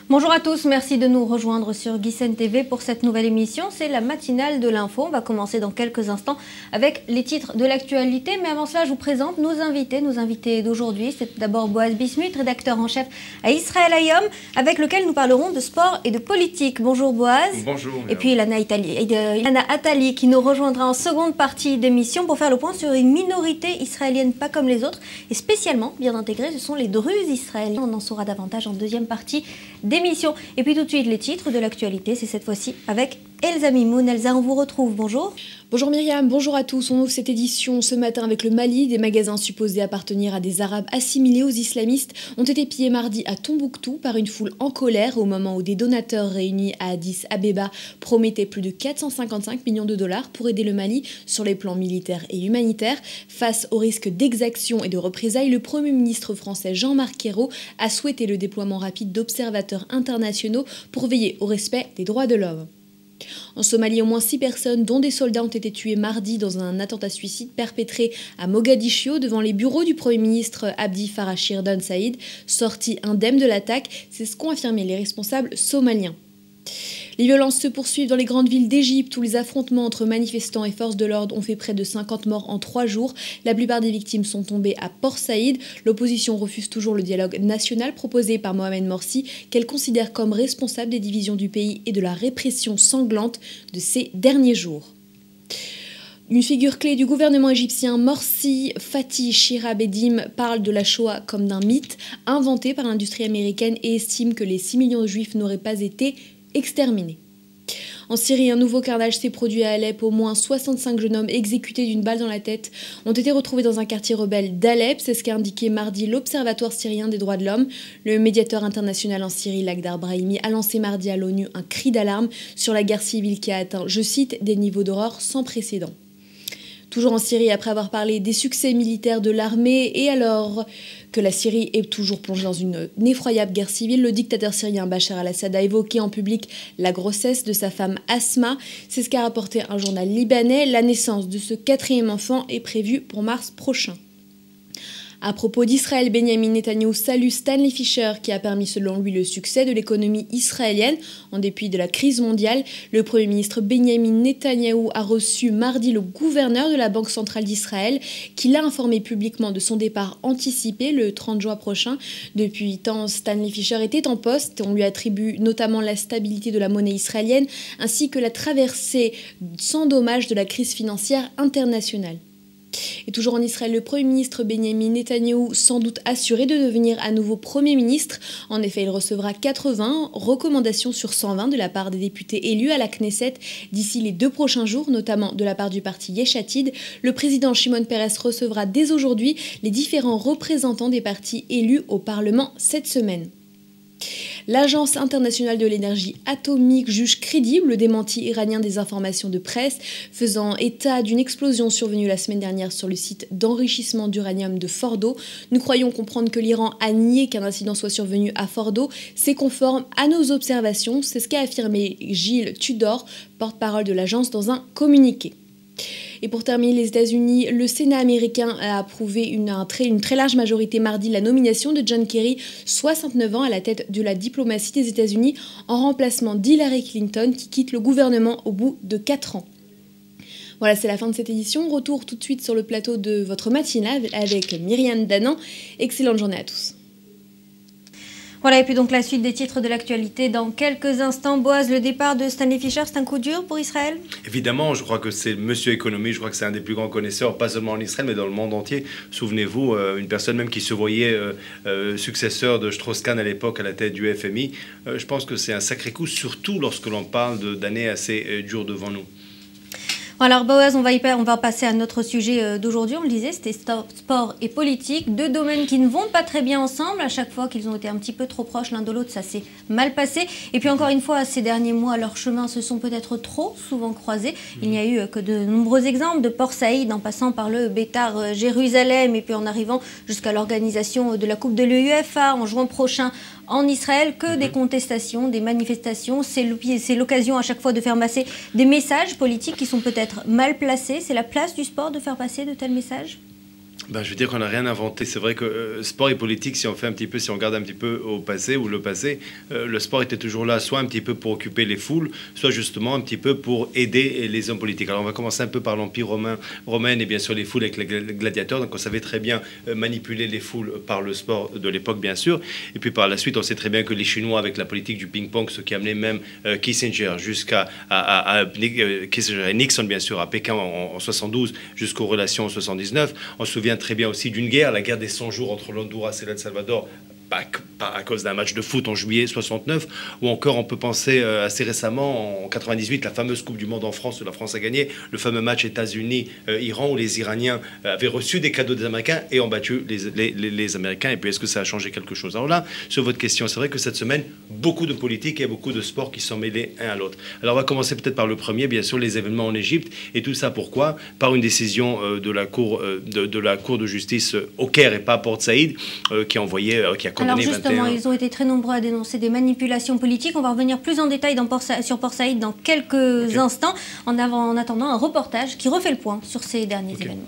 Bonjour à tous, merci de nous rejoindre sur Guisen TV pour cette nouvelle émission. C'est la matinale de l'info. On va commencer dans quelques instants avec les titres de l'actualité. Mais avant cela, je vous présente nos invités d'aujourd'hui. C'est d'abord Boaz Bismuth, rédacteur en chef à Israël Hayom, avec lequel nous parlerons de sport et de politique. Bonjour Boaz. Bonjour. Et puis Ilana Attali qui nous rejoindra en seconde partie d'émission pour faire le point sur une minorité israélienne pas comme les autres et spécialement bien intégrée, ce sont les Druzes israéliens. On en saura davantage en deuxième partie d'émission. Et puis tout de suite les titres de l'actualité, c'est cette fois-ci avec Elsa Mimoun. Elsa, on vous retrouve, bonjour. Bonjour Myriam, bonjour à tous. On ouvre cette édition ce matin avec le Mali. Des magasins supposés appartenir à des Arabes assimilés aux islamistes ont été pillés mardi à Tombouctou par une foule en colère au moment où des donateurs réunis à Addis Abeba promettaient plus de 455 millions de dollars pour aider le Mali sur les plans militaires et humanitaires. Face au risque d'exaction et de représailles, le Premier ministre français Jean-Marc Ayrault a souhaité le déploiement rapide d'observateurs internationaux pour veiller au respect des droits de l'homme. En Somalie, au moins 6 personnes, dont des soldats, ont été tuées mardi dans un attentat suicide perpétré à Mogadiscio devant les bureaux du Premier ministre Abdi Farah Shirdon Saïd, sorti indemne de l'attaque. C'est ce qu'ont affirmé les responsables somaliens. Les violences se poursuivent dans les grandes villes d'Égypte où les affrontements entre manifestants et forces de l'ordre ont fait près de 50 morts en 3 jours. La plupart des victimes sont tombées à Port Saïd. L'opposition refuse toujours le dialogue national proposé par Mohamed Morsi, qu'elle considère comme responsable des divisions du pays et de la répression sanglante de ces derniers jours. Une figure clé du gouvernement égyptien, Morsi Fatih Chirab Edim, parle de la Shoah comme d'un mythe inventé par l'industrie américaine et estime que les 6 millions de juifs n'auraient pas été exterminés. En Syrie, un nouveau carnage s'est produit à Alep. Au moins 65 jeunes hommes exécutés d'une balle dans la tête ont été retrouvés dans un quartier rebelle d'Alep. C'est ce qu'a indiqué mardi l'Observatoire syrien des droits de l'homme. Le médiateur international en Syrie, Lakhdar Brahimi, a lancé mardi à l'ONU un cri d'alarme sur la guerre civile qui a atteint, je cite, des niveaux d'horreur sans précédent. Toujours en Syrie, après avoir parlé des succès militaires de l'armée et alors que la Syrie est toujours plongée dans une effroyable guerre civile, le dictateur syrien Bachar al-Assad a évoqué en public la grossesse de sa femme Asma. C'est ce qu'a rapporté un journal libanais. La naissance de ce 4e enfant est prévue pour mars prochain. À propos d'Israël, Benjamin Netanyahou salue Stanley Fischer qui a permis selon lui le succès de l'économie israélienne en dépit de la crise mondiale. Le Premier ministre Benjamin Netanyahou a reçu mardi le gouverneur de la Banque centrale d'Israël qui l'a informé publiquement de son départ anticipé le 30 juin prochain. Depuis tant, Stanley Fischer était en poste. On lui attribue notamment la stabilité de la monnaie israélienne ainsi que la traversée sans dommage de la crise financière internationale. Et toujours en Israël, le Premier ministre Benjamin Netanyahou sans doute assuré de devenir à nouveau Premier ministre. En effet, il recevra 80 recommandations sur 120 de la part des députés élus à la Knesset d'ici les 2 prochains jours, notamment de la part du parti Yesh Atid. Le président Shimon Peres recevra dès aujourd'hui les différents représentants des partis élus au Parlement cette semaine. L'Agence internationale de l'énergie atomique juge crédible le démenti iranien des informations de presse faisant état d'une explosion survenue la semaine dernière sur le site d'enrichissement d'uranium de Fordo. Nous croyons comprendre que l'Iran a nié qu'un incident soit survenu à Fordo. C'est conforme à nos observations, c'est ce qu'a affirmé Gilles Tudor, porte-parole de l'agence dans un communiqué. Et pour terminer, les États-Unis, le Sénat américain a approuvé une très large majorité mardi la nomination de John Kerry, 69 ans, à la tête de la diplomatie des États-Unis, en remplacement d'Hillary Clinton, qui quitte le gouvernement au bout de 4 ans. Voilà, c'est la fin de cette édition. Retour tout de suite sur le plateau de votre matinale avec Myriam Danan. Excellente journée à tous. Voilà, et puis donc la suite des titres de l'actualité dans quelques instants. Boaz, le départ de Stanley Fischer, c'est un coup dur pour Israël? Évidemment, je crois que c'est Monsieur Économie, je crois que c'est un des plus grands connaisseurs, pas seulement en Israël, mais dans le monde entier. Souvenez-vous, une personne même qui se voyait successeur de Strauss-Kahn à l'époque à la tête du FMI. Je pense que c'est un sacré coup, surtout lorsque l'on parle d'années assez dures devant nous. Alors Boaz, on va passer à notre sujet d'aujourd'hui. On le disait, c'était sport et politique, 2 domaines qui ne vont pas très bien ensemble. À chaque fois qu'ils ont été un petit peu trop proches l'un de l'autre, ça s'est mal passé. Et puis encore une fois, ces derniers mois, leurs chemins se sont peut-être trop souvent croisés. Il n'y a eu que de nombreux exemples, de Port Saïd en passant par le Beitar Jérusalem et puis en arrivant jusqu'à l'organisation de la Coupe de l'UEFA en juin prochain en Israël, que des contestations, des manifestations. C'est l'occasion à chaque fois de faire passer des messages politiques qui sont peut-être mal placés. C'est la place du sport de faire passer de tels messages? Ben, je veux dire qu'on n'a rien inventé. C'est vrai que sport et politique, si on regarde un petit peu au passé ou le passé, le sport était toujours là, soit un petit peu pour occuper les foules, soit justement un petit peu pour aider les hommes politiques. Alors on va commencer un peu par l'Empire romain et bien sûr les foules avec les gladiateurs. Donc on savait très bien manipuler les foules par le sport de l'époque, bien sûr. Et puis par la suite, on sait très bien que les Chinois, avec la politique du ping-pong, ce qui amenait même Kissinger jusqu'à Nixon, bien sûr, à Pékin en 72, jusqu'aux relations en 79. On se souvient très bien aussi d'une guerre, la guerre des 100 jours entre l'Honduras et l'El Salvador, pas à cause d'un match de foot en juillet 69, ou encore on peut penser assez récemment en 98, la fameuse Coupe du Monde en France où la France a gagné, le fameux match États-Unis-Iran où les Iraniens avaient reçu des cadeaux des Américains et ont battu les Américains. Et puis est-ce que ça a changé quelque chose? Alors là, sur votre question, c'est vrai que cette semaine, beaucoup de politique et beaucoup de sports qui sont mêlés un à l'autre. Alors on va commencer peut-être par le premier, bien sûr, les événements en Égypte. Et tout ça pourquoi? Par une décision de la Cour de justice au Caire et pas à Port Saïd, qui a condamné. Alors justement, ils ont été très nombreux à dénoncer des manipulations politiques. On va revenir plus en détail sur Port Saïd dans quelques instants, en attendant un reportage qui refait le point sur ces derniers événements.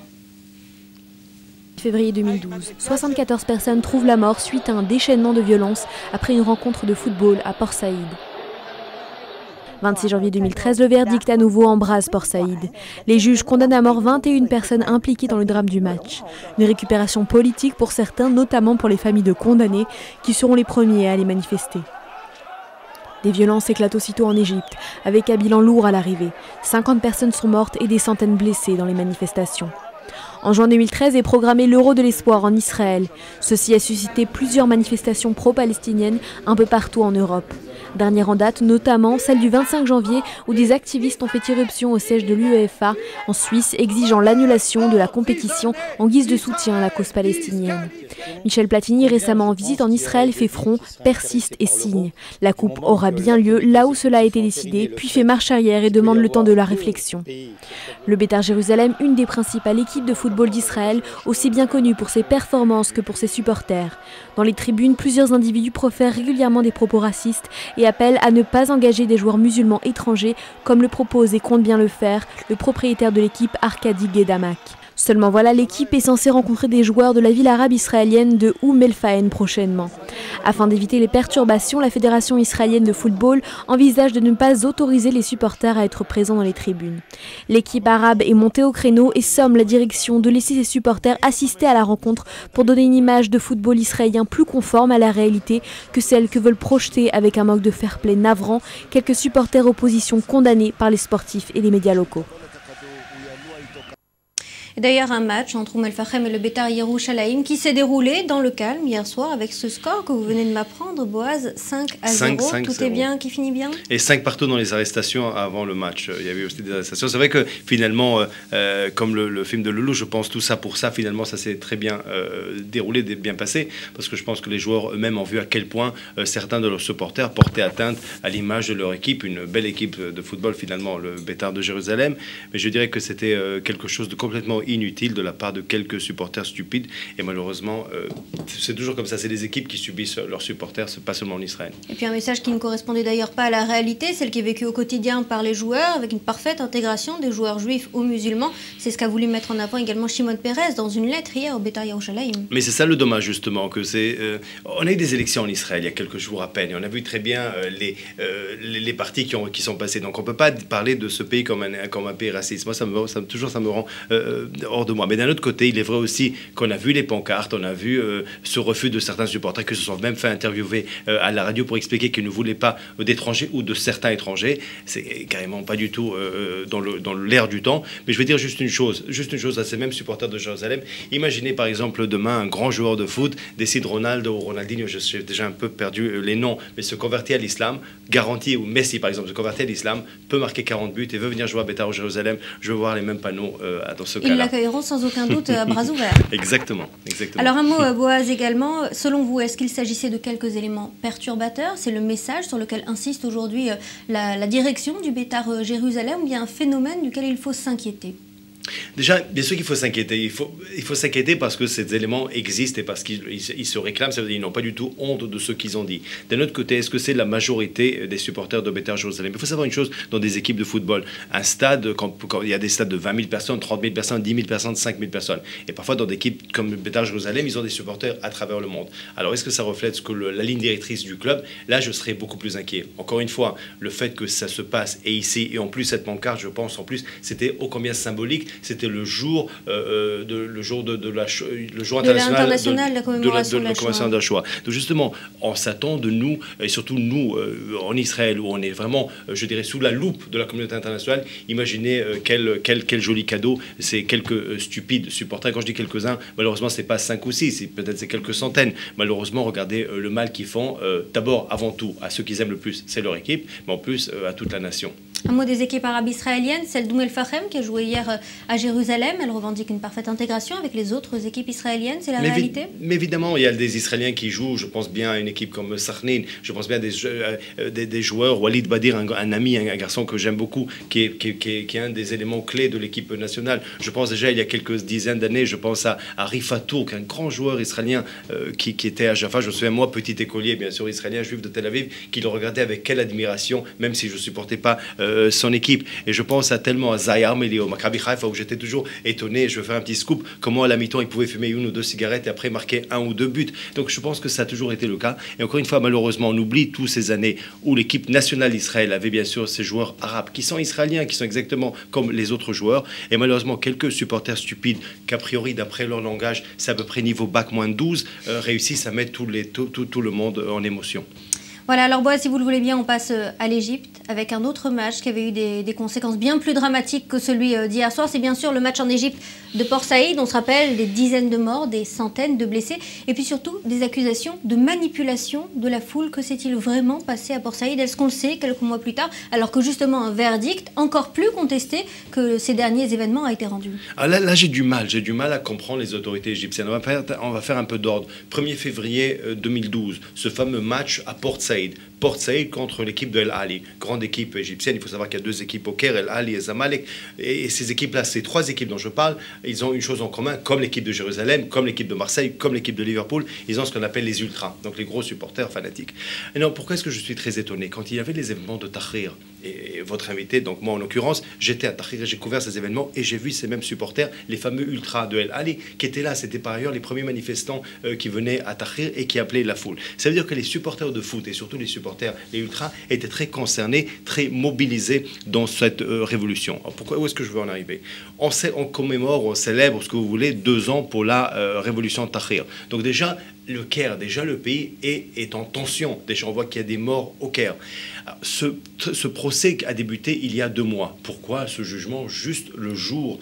Février 2012, 74 personnes trouvent la mort suite à un déchaînement de violence après une rencontre de football à Port Saïd. 26 janvier 2013, le verdict à nouveau embrase Port Saïd. Les juges condamnent à mort 21 personnes impliquées dans le drame du match. Une récupération politique pour certains, notamment pour les familles de condamnés, qui seront les premiers à aller manifester. Des violences éclatent aussitôt en Égypte, avec un bilan lourd à l'arrivée. 50 personnes sont mortes et des centaines blessées dans les manifestations. En juin 2013 est programmé l'Euro de l'espoir en Israël. Ceci a suscité plusieurs manifestations pro-palestiniennes un peu partout en Europe. Dernière en date, notamment celle du 25 janvier où des activistes ont fait irruption au siège de l'UEFA en Suisse, exigeant l'annulation de la compétition en guise de soutien à la cause palestinienne. Michel Platini, récemment en visite en Israël, fait front, persiste et signe. La coupe aura bien lieu là où cela a été décidé, puis fait marche arrière et demande le temps de la réflexion. Le Beitar Jérusalem, une des principales équipes de football d'Israël, aussi bien connue pour ses performances que pour ses supporters. Dans les tribunes, plusieurs individus profèrent régulièrement des propos racistes et appellent à ne pas engager des joueurs musulmans étrangers, comme le propose et compte bien le faire le propriétaire de l'équipe Arkadi Gedamak. Seulement voilà, l'équipe est censée rencontrer des joueurs de la ville arabe israélienne de Oum El-Fahen prochainement. Afin d'éviter les perturbations, la Fédération israélienne de football envisage de ne pas autoriser les supporters à être présents dans les tribunes. L'équipe arabe est montée au créneau et somme la direction de laisser ses supporters assister à la rencontre pour donner une image de football israélien plus conforme à la réalité que celle que veulent projeter avec un manque de fair-play navrant quelques supporters opposition condamnés par les sportifs et les médias locaux. D'ailleurs, un match entre Oum El-Fachem et le Beitar Yerushalayim qui s'est déroulé dans le calme hier soir avec ce score que vous venez de m'apprendre, Boaz, 5-0. Tout est bien, qui finit bien. Et 5 partout dans les arrestations avant le match. Il y avait aussi des arrestations. C'est vrai que finalement, comme le film de Loulou, je pense tout ça pour ça, finalement, ça s'est très bien déroulé, bien passé. Parce que je pense que les joueurs eux-mêmes ont vu à quel point certains de leurs supporters portaient atteinte à l'image de leur équipe. Une belle équipe de football, finalement, le Beitar de Jérusalem. Mais je dirais que c'était quelque chose de complètement inutile de la part de quelques supporters stupides. Et malheureusement, c'est toujours comme ça. C'est les équipes qui subissent leurs supporters, pas seulement en Israël. Et puis un message qui ne correspondait d'ailleurs pas à la réalité, celle qui est vécue au quotidien par les joueurs, avec une parfaite intégration des joueurs juifs aux musulmans. C'est ce qu'a voulu mettre en avant également Shimon Peres dans une lettre hier au Beitar Yerushalayim. Mais c'est ça le dommage, justement, que c'est... on a eu des élections en Israël il y a quelques jours à peine, et on a vu très bien les partis qui sont passés. Donc on ne peut pas parler de ce pays comme un pays raciste. Moi, ça me rend hors de moi. Mais d'un autre côté, il est vrai aussi qu'on a vu les pancartes, on a vu ce refus de certains supporters qui se sont même fait interviewer à la radio pour expliquer qu'ils ne voulaient pas d'étrangers ou de certains étrangers. C'est carrément pas du tout dans l'air du temps. Mais je vais dire juste une chose à ces mêmes supporters de Jérusalem. Imaginez par exemple demain un grand joueur de foot décide Ronaldo ou Ronaldinho, je suis déjà un peu perdu les noms, mais se convertit à l'islam, garantit, ou Messi par exemple, se convertit à l'islam, peut marquer 40 buts et veut venir jouer à Beitar Jérusalem. Je veux voir les mêmes panneaux dans ce cas-là. Ils l'accueilleront sans aucun doute à bras ouverts. Exactement. Alors un mot, Boaz, également. Selon vous, est-ce qu'il s'agissait de quelques éléments perturbateurs? C'est le message sur lequel insiste aujourd'hui la direction du Beitar Jérusalem, ou bien un phénomène duquel il faut s'inquiéter? Déjà, bien sûr qu'il faut s'inquiéter. Il faut s'inquiéter parce que ces éléments existent et parce qu'ils se réclament. Ça veut dire qu'ils n'ont pas du tout honte de ce qu'ils ont dit. D'un autre côté, est-ce que c'est la majorité des supporters de Beitar Jérusalem? Il faut savoir une chose dans des équipes de football. Un stade, quand il y a des stades de 20 000 personnes, 30 000 personnes, 10 000 personnes, 5 000 personnes. Et parfois, dans des équipes comme Beitar Jérusalem, ils ont des supporters à travers le monde. Alors, est-ce que ça reflète ce que la ligne directrice du club? Là, je serais beaucoup plus inquiet. Encore une fois, le fait que ça se passe et ici, et en plus, cette pancarte, je pense, en plus, c'était ô combien symbolique. C'était le jour international de la commémoration de la Shoah. Donc justement, on s'attend de nous, et surtout nous, en Israël, où on est vraiment, je dirais, sous la loupe de la communauté internationale, imaginez quel joli cadeau, ces quelques stupides supporters. Quand je dis quelques-uns, malheureusement, c'est pas 5 ou 6, peut-être c'est quelques centaines. Malheureusement, regardez le mal qu'ils font, d'abord, avant tout, à ceux qu'ils aiment le plus, c'est leur équipe, mais en plus, à toute la nation. Un mot des équipes arabes israéliennes, celle d'Oum El-Fachem qui a joué hier à Jérusalem. Elle revendique une parfaite intégration avec les autres équipes israéliennes, c'est la réalité? Mais évidemment, il y a des Israéliens qui jouent, je pense bien à une équipe comme Sahnin, je pense bien à des joueurs, Walid Badir, un ami, un garçon que j'aime beaucoup, qui est un des éléments clés de l'équipe nationale. Je pense déjà, il y a quelques dizaines d'années, je pense à Rifat Tourk, un grand joueur israélien qui était à Jaffa. Je me souviens, moi, petit écolier, bien sûr, israélien, juif de Tel Aviv, qui le regardait avec quelle admiration, même si je ne supportais pas son équipe. Et je pense tellement à Zahir Armeli, au Maccabi Haïfa, où j'étais toujours étonné, je vais faire un petit scoop, comment à la mi-temps il pouvait fumer une ou deux cigarettes et après marquer 1 ou 2 buts. Donc je pense que ça a toujours été le cas. Et encore une fois, malheureusement, on oublie toutes ces années où l'équipe nationale d'Israël avait bien sûr ces joueurs arabes qui sont israéliens, qui sont exactement comme les autres joueurs. Et malheureusement, quelques supporters stupides, qu'a priori, d'après leur langage, c'est à peu près niveau bac moins 12, réussissent à mettre tout le monde en émotion. Voilà, alors Boaz, si vous le voulez bien, on passe à l'Égypte avec un autre match qui avait eu des conséquences bien plus dramatiques que celui d'hier soir. C'est bien sûr le match en Égypte de Port Saïd. On se rappelle des dizaines de morts, des centaines de blessés et puis surtout des accusations de manipulation de la foule. Que s'est-il vraiment passé à Port Saïd? Est-ce qu'on le sait quelques mois plus tard, alors que justement un verdict encore plus contesté que ces derniers événements a été rendu? Ah là j'ai du mal à comprendre les autorités égyptiennes. On va faire un peu d'ordre. 1er février 2012, ce fameux match à Port Saïd. Port Saïd contre l'équipe de El Ali, grande équipe égyptienne. Il faut savoir qu'il y a 2 équipes au Caire, El Ali et Zamalek. Et ces équipes-là, ces 3 équipes dont je parle, ils ont une chose en commun, comme l'équipe de Jérusalem, comme l'équipe de Marseille, comme l'équipe de Liverpool, ils ont ce qu'on appelle les ultras, donc les gros supporters fanatiques. Et non, pourquoi est-ce que je suis très étonné? Quand il y avait les événements de Tahrir, et votre invité, donc moi en l'occurrence, j'étais à Tahrir, j'ai couvert ces événements et j'ai vu ces mêmes supporters, les fameux ultras de El Ali, qui étaient là. C'était par ailleurs les premiers manifestants qui venaient à Tahrir et qui appelaient la foule. Ça veut dire que les supporters de foot et surtout les supporters, les ultras, étaient très concernés, très mobilisés dans cette révolution. Alors pourquoi, où est-ce que je veux en arriver? On commémore, on célèbre, ce que vous voulez, 2 ans pour la révolution de Tahrir. Donc déjà, le Caire, déjà le pays est en tension. Déjà on voit qu'il y a des morts au Caire. Ce procès a débuté il y a 2 mois. Pourquoi ce jugement juste le jour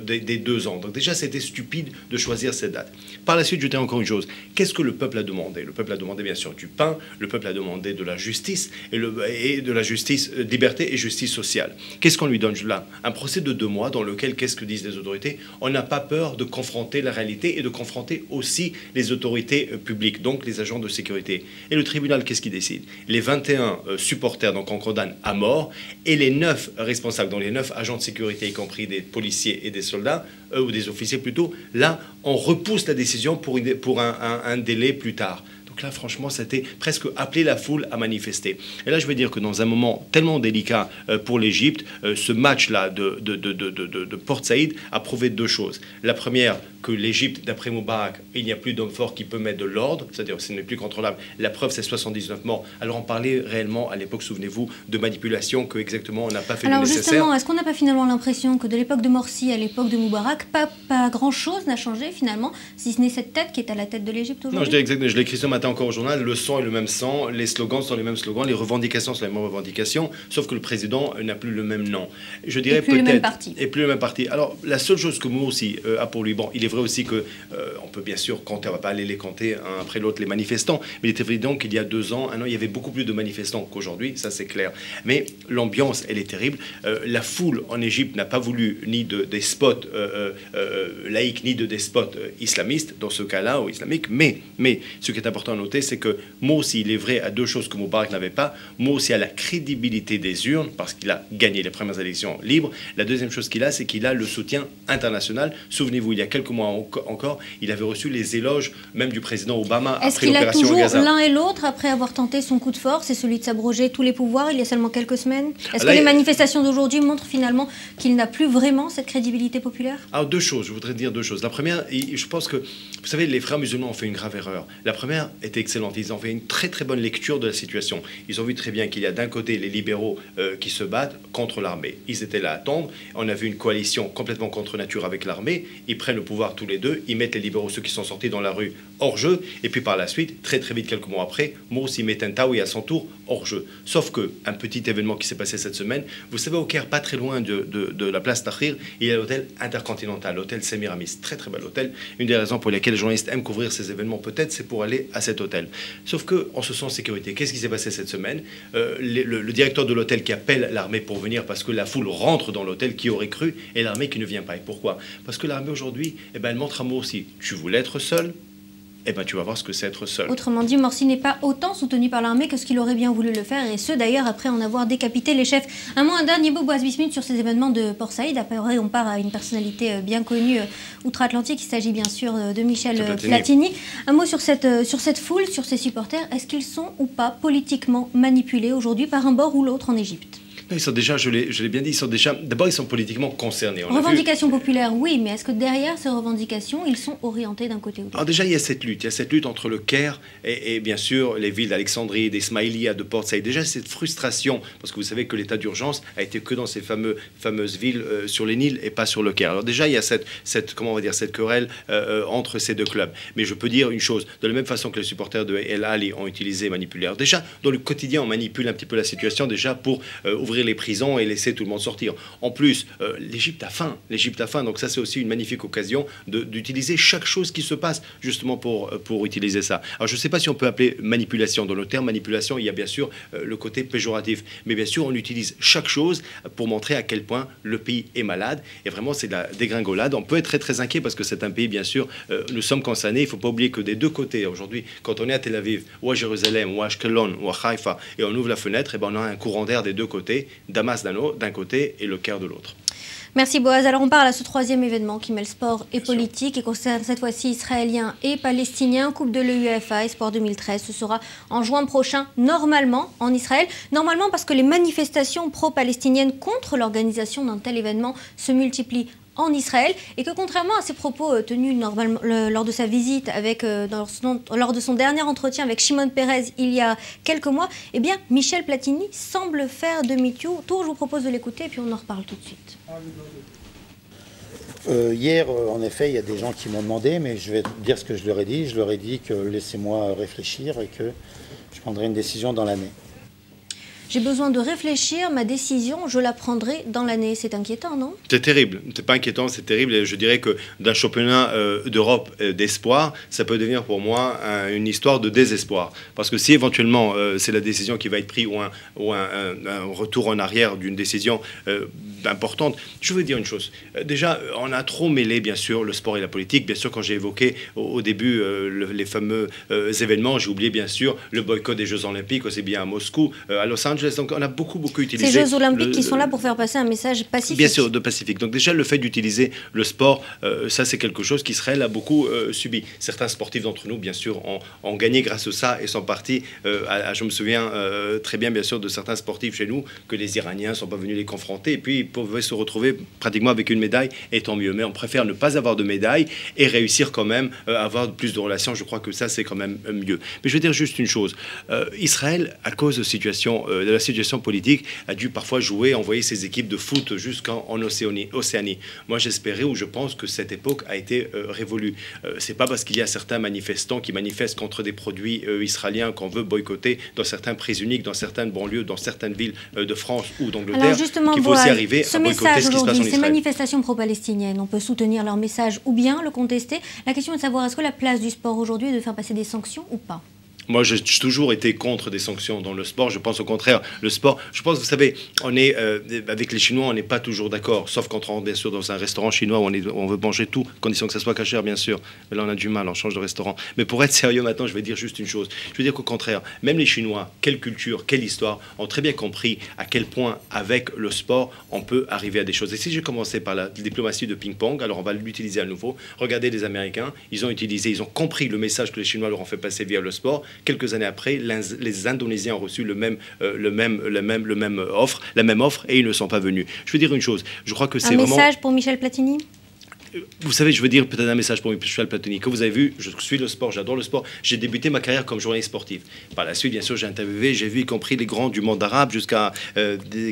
des 2 ans? Donc déjà c'était stupide de choisir cette date. Par la suite, je dirais encore une chose. Qu'est-ce que le peuple a demandé? Le peuple a demandé bien sûr du pain, le peuple a demandé de la justice, et de la justice, liberté et justice sociale. Qu'est-ce qu'on lui donne là? Un procès de 2 mois dans lequel, qu'est-ce que disent les autorités? On n'a pas peur de confronter la réalité et de confronter aussi les autorités publiques, donc les agents de sécurité. Et le tribunal, qu'est-ce qu'il décide? Les 21 supporters, donc on condamne à mort, et les 9 responsables, dont les 9 agents de sécurité, y compris des policiers et des soldats, ou des officiers plutôt, là, on repousse la décision pour un délai plus tard. Donc là, franchement, c'était presque appeler la foule à manifester. Et là, je vais dire que dans un moment tellement délicat pour l'Égypte, ce match-là de Port Saïd a prouvé 2 choses. La première, que l'Égypte, d'après Moubarak, il n'y a plus d'homme fort qui peut mettre de l'ordre, c'est-à-dire que ce n'est plus contrôlable. La preuve, c'est 79 morts. Alors on parlait réellement à l'époque, souvenez-vous, de manipulation, que exactement on n'a pas fait le nécessaire. Alors justement, est-ce qu'on n'a pas finalement l'impression que de l'époque de Morsi à l'époque de Moubarak, pas grand-chose n'a changé finalement, si ce n'est cette tête qui est à la tête de l'Égypte aujourd'hui? Non, je l'ai écrit ce matin encore au journal, le sang est le même sang, les slogans sont les mêmes slogans, les revendications sont les mêmes revendications, sauf que le président n'a plus le même nom. Je dirais peut-être. Et plus le même parti. Alors la seule chose que Morsi a pour lui, bon, il est vrai aussi que on peut bien sûr compter, on ne va pas aller les compter un après l'autre les manifestants, mais il est évident qu'il y a 2 ans, 1 an, il y avait beaucoup plus de manifestants qu'aujourd'hui, ça c'est clair. Mais l'ambiance, elle est terrible. La foule en Égypte n'a pas voulu ni de despotes laïcs, ni de despotes islamistes, dans ce cas-là, ou islamiques, mais ce qui est important important à noter, c'est que Morsi, il est vrai à deux choses que Moubarak n'avait pas. Morsi a la crédibilité des urnes, parce qu'il a gagné les premières élections libres. La deuxième chose qu'il a, c'est qu'il a le soutien international. Souvenez-vous, il y a quelques mois encore, il avait reçu les éloges même du président Obama après l'opération au Gaza. Est-ce qu'il a toujours l'un et l'autre après avoir tenté son coup de force, c'est celui de s'abroger tous les pouvoirs il y a seulement quelques semaines? Est-ce que les manifestations d'aujourd'hui montrent finalement qu'il n'a plus vraiment cette crédibilité populaire? Alors deux choses, je voudrais dire deux choses. La première, je pense que, vous savez, les frères musulmans ont fait une grave erreur. La première était excellente, ils ont fait une très très bonne lecture de la situation. Ils ont vu très bien qu'il y a d'un côté les libéraux qui se battent contre l'armée. Ils étaient là à attendre, on a vu une coalition complètement contre nature avec l'armée, ils prennent le pouvoir tous les deux, ils mettent les libéraux, ceux qui sont sortis dans la rue, hors jeu, et puis par la suite, très très vite, quelques mois après, Morsi met Tentaoui à son tour hors jeu. Sauf que, un petit événement qui s'est passé cette semaine, vous savez, au Caire, pas très loin de la place Tahrir, il y a l'hôtel Intercontinental, l'hôtel Semiramis, très très bel hôtel. Une des raisons pour lesquelles les journalistes aiment couvrir ces événements, peut-être, c'est pour aller à cet hôtel. Sauf qu'on se sent en sécurité. Qu'est-ce qui s'est passé cette semaine? Le directeur de l'hôtel qui appelle l'armée pour venir parce que la foule rentre dans l'hôtel, qui aurait cru, et l'armée qui ne vient pas. Et pourquoi? Parce que l'armée aujourd'hui, elle montre à Morsi, tu voulais être seul, tu vas voir ce que c'est être seul. Autrement dit, Morsi n'est pas autant soutenu par l'armée que ce qu'il aurait bien voulu le faire, et ce d'ailleurs après en avoir décapité les chefs. Un dernier mot, Boaz Bismuth, sur ces événements de Port Saïd. Après, on part à une personnalité bien connue outre-Atlantique. Il s'agit bien sûr de Michel Platini. Un mot sur cette foule, sur ces supporters. Est-ce qu'ils sont ou pas politiquement manipulés aujourd'hui par un bord ou l'autre en Égypte? Ils sont déjà, je l'ai bien dit, d'abord ils sont politiquement concernés. Revendications populaires, oui, mais est-ce que derrière ces revendications, ils sont orientés d'un côté ou de l'autre? Alors déjà, il y a cette lutte entre le Caire et bien sûr les villes d'Alexandrie, d'Ismaïlia, de Port Saïd. Déjà cette frustration, parce que vous savez que l'état d'urgence a été que dans ces fameuses villes sur les Nils et pas sur le Caire. Alors déjà, il y a cette querelle entre ces deux clubs. Mais je peux dire une chose, de la même façon que les supporters de El Ali ont utilisé et manipulé. Alors déjà, dans le quotidien, on manipule un petit peu la situation déjà pour ouvrir les prisons et laisser tout le monde sortir. En plus, l'Égypte a faim. Donc ça, c'est aussi une magnifique occasion d'utiliser chaque chose qui se passe justement pour utiliser ça. Alors je ne sais pas si on peut appeler manipulation. Dans le terme manipulation, il y a bien sûr le côté péjoratif. Mais bien sûr, on utilise chaque chose pour montrer à quel point le pays est malade. Et vraiment, c'est de la dégringolade. On peut être très très inquiet parce que c'est un pays, bien sûr, nous sommes concernés. Il ne faut pas oublier que des deux côtés, aujourd'hui, quand on est à Tel Aviv, ou à Jérusalem, ou à Ashkelon, ou à Haïfa, et on ouvre la fenêtre, on a un courant d'air des deux côtés. Damas d'un côté et le Caire de l'autre. Merci Boaz. Alors on parle à ce troisième événement qui mêle sport et politique et concerne cette fois-ci israéliens et palestiniens. Coupe de l'UEFA et Sport 2013. Ce sera en juin prochain, normalement, en Israël. Normalement parce que les manifestations pro-palestiniennes contre l'organisation d'un tel événement se multiplient en Israël, et que contrairement à ses propos tenus lors de sa visite lors de son dernier entretien avec Shimon Peres il y a quelques mois, eh bien Michel Platini semble faire demi-tour. Je vous propose de l'écouter et puis on en reparle tout de suite. Hier, en effet, il y a des gens qui m'ont demandé, mais je vais dire ce que je leur ai dit. Je leur ai dit que laissez-moi réfléchir et que je prendrai une décision dans l'année. J'ai besoin de réfléchir, ma décision, je la prendrai dans l'année. C'est inquiétant, non? C'est terrible. C'est pas inquiétant, c'est terrible. Et je dirais que d'un championnat d'Europe d'espoir, ça peut devenir pour moi une histoire de désespoir. Parce que si éventuellement c'est la décision qui va être prise ou un retour en arrière d'une décision importante, je veux dire une chose. Déjà, on a trop mêlé, bien sûr, le sport et la politique. Bien sûr, quand j'ai évoqué au début les fameux événements, j'ai oublié, bien sûr, le boycott des Jeux Olympiques, aussi bien à Moscou, à Los Angeles. Donc on a beaucoup utilisé... Ces Jeux Olympiques qui sont là pour faire passer un message pacifique. Bien sûr, de pacifique. Donc déjà, le fait d'utiliser le sport, ça c'est quelque chose qu'Israël a beaucoup subi. Certains sportifs d'entre nous, bien sûr, ont gagné grâce à ça et sont partis. Je me souviens très bien, bien sûr, de certains sportifs chez nous, que les Iraniens ne sont pas venus les confronter et puis ils pouvaient se retrouver pratiquement avec une médaille, et tant mieux. Mais on préfère ne pas avoir de médaille et réussir quand même à avoir plus de relations. Je crois que ça, c'est quand même mieux. Mais je veux dire juste une chose. Israël, à cause de la situation politique, a dû parfois envoyer ses équipes de foot jusqu'en Océanie. Moi, j'espérais ou je pense que cette époque a été révolue. C'est pas parce qu'il y a certains manifestants qui manifestent contre des produits israéliens qu'on veut boycotter dans certains prix uniques, dans certaines banlieues, dans certaines villes de France ou d'Angleterre, qu'il faut aussi arriver à boycotter ce qui se passe en Israël. Ces manifestations pro-palestiniennes, on peut soutenir leur message ou bien le contester. La question est de savoir, est-ce que la place du sport aujourd'hui est de faire passer des sanctions ou pas? Moi, j'ai toujours été contre des sanctions dans le sport. Je pense au contraire, le sport, je pense, vous savez, on est, avec les Chinois, on n'est pas toujours d'accord, sauf quand on rentre bien sûr dans un restaurant chinois où on veut manger tout, condition que ça soit cachère, bien sûr. Mais là, on a du mal, on change de restaurant. Mais pour être sérieux maintenant, je vais dire juste une chose. Je veux dire qu'au contraire, même les Chinois, quelle culture, quelle histoire, ont très bien compris à quel point, avec le sport, on peut arriver à des choses. Et si j'ai commencé par la diplomatie de ping-pong, alors on va l'utiliser à nouveau. Regardez les Américains, ils ont compris le message que les Chinois leur ont fait passer via le sport. Quelques années après, les Indonésiens ont reçu la même offre, et ils ne sont pas venus. Je veux dire une chose, je crois que c'est vraiment... Un message pour Michel Platini ? Vous savez, je veux dire peut-être un message pour Michel Platini. Comme vous avez vu, je suis le sport, j'adore le sport. J'ai débuté ma carrière comme journaliste sportif. Par la suite, bien sûr, j'ai interviewé, j'ai vu y compris les grands du monde arabe jusqu'à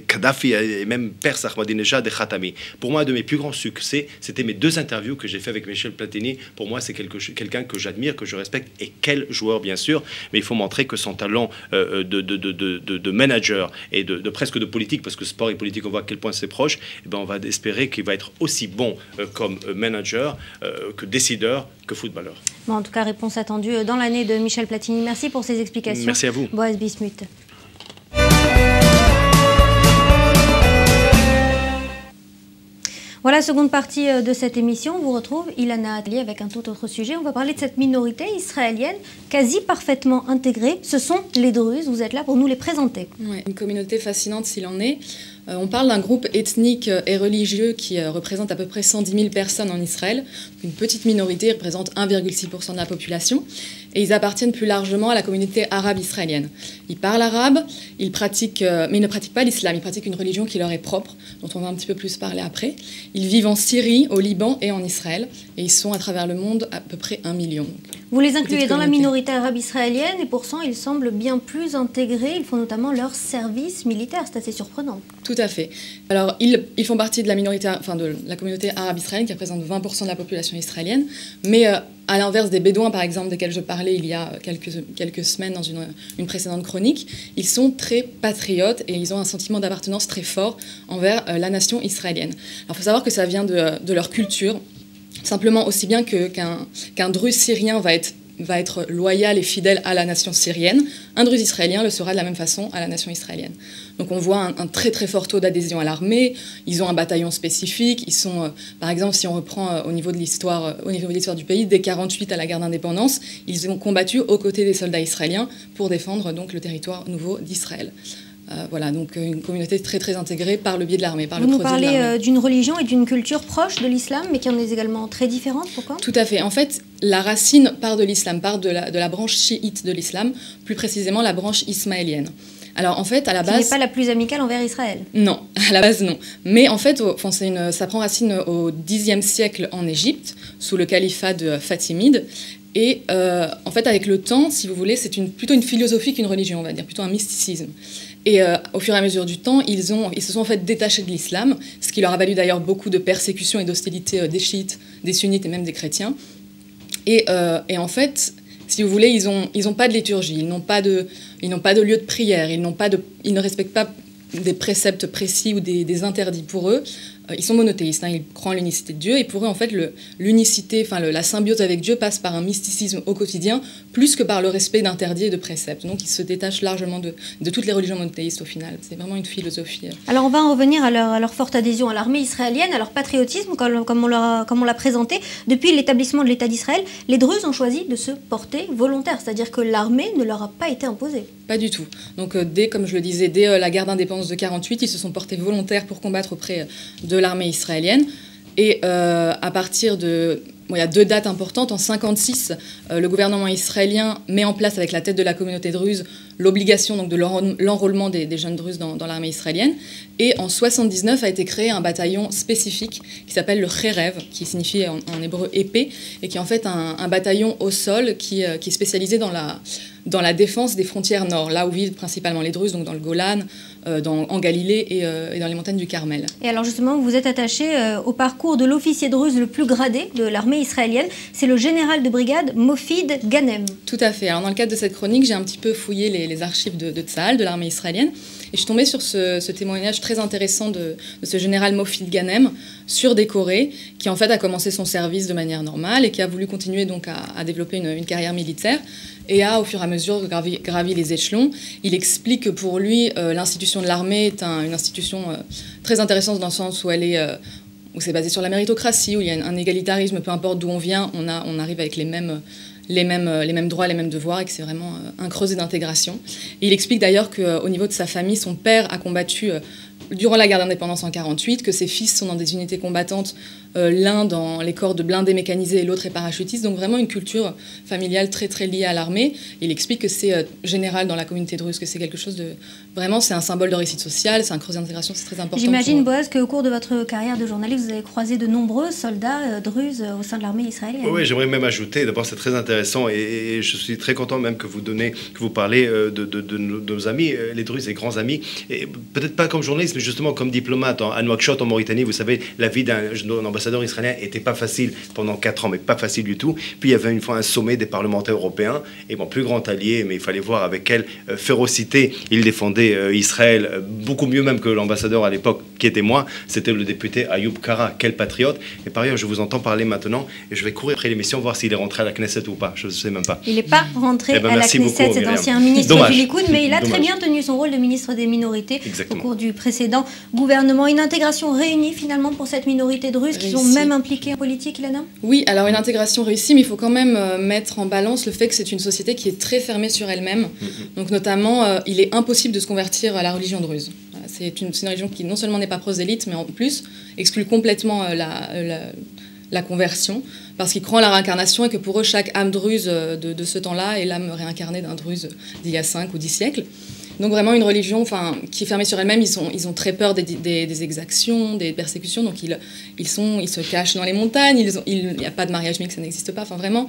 Kadhafi et même Perse, Ahmadinejad et Khatami. Pour moi, un de mes plus grands succès, c'était mes 2 interviews que j'ai fait avec Michel Platini. Pour moi, c'est quelqu'un que j'admire, que je respecte, et quel joueur, bien sûr. Mais il faut montrer que son talent de manager et de presque de politique, parce que sport et politique, on voit à quel point c'est proche, et ben on va espérer qu'il va être aussi bon comme manager, que décideur, que footballeur. Bon, en tout cas, réponse attendue dans l'année de Michel Platini. Merci pour ces explications. Merci à vous. Boaz Bismuth. Voilà, seconde partie de cette émission. On vous retrouve Ilana Atali avec un tout autre sujet. On va parler de cette minorité israélienne quasi parfaitement intégrée. Ce sont les Druzes. Vous êtes là pour nous les présenter. Ouais, une communauté fascinante s'il en est. On parle d'un groupe ethnique et religieux qui représente à peu près 110 000 personnes en Israël. Une petite minorité représente 1,6% de la population. Et ils appartiennent plus largement à la communauté arabe israélienne. Ils parlent arabe, mais ils ne pratiquent pas l'islam. Ils pratiquent une religion qui leur est propre, dont on va un petit peu plus parler après. Ils vivent en Syrie, au Liban et en Israël. Et ils sont à travers le monde à peu près 1 million. Vous les incluez dans la minorité arabe israélienne et pourtant ils semblent bien plus intégrés. Ils font notamment leur service militaire. C'est assez surprenant. Tout à fait. Alors, ils font partie de la minorité, enfin de la communauté arabe israélienne qui représente 20% de la population israélienne. Mais à l'inverse des Bédouins, par exemple, desquels je parlais il y a quelques semaines dans une précédente chronique, ils sont très patriotes et ils ont un sentiment d'appartenance très fort envers la nation israélienne. Alors, il faut savoir que ça vient de leur culture. Simplement, aussi bien qu'un druze syrien va être loyal et fidèle à la nation syrienne, un druze israélien le sera de la même façon à la nation israélienne. Donc on voit un très très fort taux d'adhésion à l'armée, ils ont un bataillon spécifique, ils sont, par exemple, si on reprend au niveau de l'histoire du pays, dès 1948 à la guerre d'indépendance, ils ont combattu aux côtés des soldats israéliens pour défendre donc le territoire nouveau d'Israël. Voilà, donc une communauté très très intégrée par le biais de l'armée, par le produit de l'armée. Vous nous parlez d'une religion et d'une culture proche de l'islam, mais qui en est également très différente. Pourquoi ? Tout à fait. En fait, la racine part de l'islam, part de la branche chiite de l'islam, plus précisément la branche ismaélienne. Alors en fait, à la base... Qui n'est pas la plus amicale envers Israël. Non, à la base non. Mais en fait, ça prend racine au Xe siècle en Égypte, sous le califat de Fatimide. Et en fait, avec le temps, si vous voulez, c'est plutôt une philosophie qu'une religion, on va dire, plutôt un mysticisme. Et au fur et à mesure du temps, ils se sont en fait détachés de l'islam, ce qui leur a valu d'ailleurs beaucoup de persécutions et d'hostilité des chiites, des sunnites et même des chrétiens. Et en fait, si vous voulez, ils ont pas de liturgie, ils n'ont pas de lieu de prière, ils ne respectent pas des préceptes précis ou des interdits pour eux. Ils sont monothéistes, ils croient en l'unicité de Dieu, et pour eux, en fait, l'unicité, la symbiose avec Dieu passe par un mysticisme au quotidien, plus que par le respect d'interdits et de préceptes. Donc, ils se détachent largement de toutes les religions monothéistes, au final. C'est vraiment une philosophie. Alors, on va en revenir à leur forte adhésion à l'armée israélienne, à leur patriotisme, comme on l'a présenté. Depuis l'établissement de l'État d'Israël, les Druzes ont choisi de se porter volontaires, c'est-à-dire que l'armée ne leur a pas été imposée. Pas du tout. Donc, comme je le disais, dès la guerre d'indépendance de 1948, ils se sont portés volontaires pour combattre auprès de l'armée israélienne. Et à partir de... il y a 2 dates importantes. En 1956, le gouvernement israélien met en place, avec la tête de la communauté druze, l'obligation donc, de l'enrôlement des jeunes druzes dans l'armée israélienne. Et en 1979 a été créé un bataillon spécifique qui s'appelle le Kherev, qui signifie en hébreu épée, et qui est en fait un bataillon au sol qui est spécialisé dans la défense des frontières nord, là où vivent principalement les Druzes, donc dans le Golan, en Galilée et dans les montagnes du Carmel. Et alors justement, vous êtes attaché au parcours de l'officier druze le plus gradé de l'armée israélienne, c'est le général de brigade Mofid Ganem. Tout à fait. Alors dans le cadre de cette chronique, j'ai un petit peu fouillé les archives de Tsahal, de l'armée israélienne, et je suis tombée sur ce témoignage très intéressant de ce général Mofid Ganem, surdécoré, qui en fait a commencé son service de manière normale et qui a voulu continuer donc à développer une carrière militaire. et a, au fur et à mesure, gravi les échelons. Il explique que pour lui, l'institution de l'armée est une institution très intéressante dans le sens où elle est... où c'est basé sur la méritocratie, où il y a un égalitarisme, peu importe d'où on vient, on arrive avec les mêmes droits, les mêmes devoirs, et que c'est vraiment un creuset d'intégration. Et il explique d'ailleurs qu'au niveau de sa famille, son père a combattu durant la guerre d'indépendance en 1948, que ses fils sont dans des unités combattantes, l'un dans les corps de blindés mécanisés et l'autre est parachutiste, donc vraiment une culture familiale très très liée à l'armée. Il explique que c'est général dans la communauté druze, que c'est quelque chose de... Vraiment, c'est un symbole de réussite sociale, c'est un creuset d'intégration, c'est très important. J'imagine, Boaz, qu'au cours de votre carrière de journaliste, vous avez croisé de nombreux soldats druzes au sein de l'armée israélienne. Oui, j'aimerais même ajouter, d'abord c'est très intéressant et je suis très content même que vous parlez de nos amis, les druzes, les grands amis, et peut-être pas comme journaliste, mais justement comme diplomate. À Nouakchott, en Mauritanie, vous savez, la vie d'un ambassadeur israélien n'était pas facile pendant 4 ans, mais pas facile du tout. Puis il y avait une fois un sommet des parlementaires européens, et mon plus grand allié, mais il fallait voir avec quelle férocité il défendait Israël, beaucoup mieux même que l'ambassadeur à l'époque, qui était moi, c'était le député Ayoub Kara, quel patriote. Et par ailleurs, je vous entends parler maintenant, et je vais courir après l'émission, voir s'il est rentré à la Knesset ou pas, je ne sais même pas. Il n'est pas rentré à la Knesset, c'est ancien ministre du Likoud, mais il a très bien tenu son rôle de ministre des minorités au cours du précédent gouvernement. Une intégration réunie finalement pour cette minorité druze qui sont même impliqués en politique, Ilana? Oui, alors une intégration réussie, mais il faut quand même mettre en balance le fait que c'est une société qui est très fermée sur elle-même. Donc notamment, il est impossible de se convertir à la religion druze. C'est une religion qui non seulement n'est pas prosélyte, mais en plus exclut complètement la conversion, parce qu'ils croient en la réincarnation et que pour eux, chaque âme druze de ce temps-là est l'âme réincarnée d'un druze d'il y a 5 ou 10 siècles. Donc vraiment une religion qui est fermée sur elle-même, ils ont très peur des exactions, des persécutions, donc ils se cachent dans les montagnes, il n'y a pas de mariage mixte, ça n'existe pas, enfin vraiment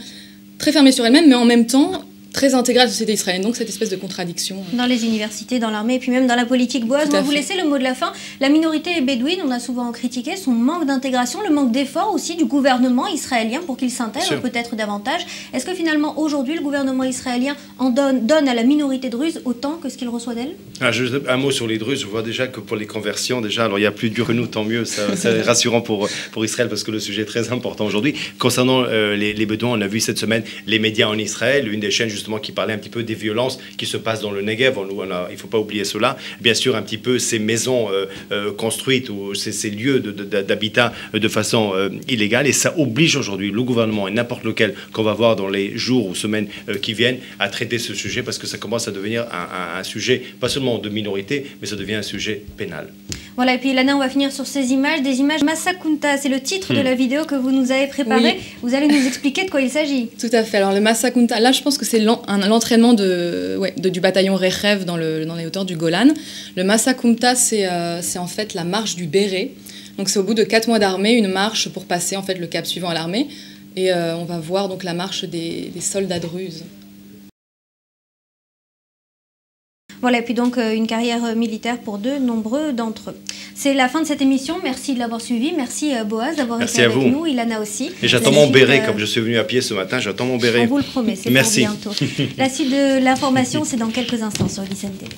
très fermée sur elle-même, mais en même temps très intégrée à la société israélienne, donc cette espèce de contradiction. Dans les universités, dans l'armée, et puis même dans la politique. Boaz, on va vous laisser le mot de la fin. La minorité bédouine, on a souvent critiqué son manque d'intégration, le manque d'effort aussi du gouvernement israélien pour qu'il s'intègre peut-être davantage. Est-ce que finalement, aujourd'hui, le gouvernement israélien en donne à la minorité druze autant que ce qu'il reçoit d'elle? Un mot sur les Druzes, je vois déjà que pour les conversions, alors il y a plus dur que nous, tant mieux, c'est rassurant pour Israël parce que le sujet est très important aujourd'hui. Concernant les Bédouins, on a vu cette semaine les médias en Israël, une des chaînes justement qui parlait un petit peu des violences qui se passent dans le Negev, il ne faut pas oublier cela. Bien sûr, un petit peu ces maisons construites ou ces lieux d'habitat de façon illégale, et ça oblige aujourd'hui le gouvernement et n'importe lequel qu'on va voir dans les jours ou semaines qui viennent à traiter ce sujet parce que ça commence à devenir un sujet, pas seulement de minorité, mais ça devient un sujet pénal. Voilà, et puis Ilana, on va finir sur ces images, des images Massakunta, c'est le titre de la vidéo que vous nous avez préparée. Oui. Vous allez nous expliquer de quoi il s'agit. Tout à fait, alors le Massakunta, là je pense que c'est l'entraînement du bataillon Rechev dans les hauteurs du Golan. Le Massakunta, c'est en fait la marche du béret. Donc c'est au bout de 4 mois d'armée, une marche pour passer en fait le cap suivant à l'armée. Et on va voir donc la marche des soldats druzes. Voilà, et puis donc une carrière militaire pour de nombreux d'entre eux. C'est la fin de cette émission. Merci de l'avoir suivi. Merci Boaz d'avoir été avec nous. Ilana aussi. Et j'attends mon béret, comme je suis venu à pied ce matin, j'attends mon béret. On vous le promet, c'est pour bientôt. La suite de l'information, c'est dans quelques instants sur Listen TV.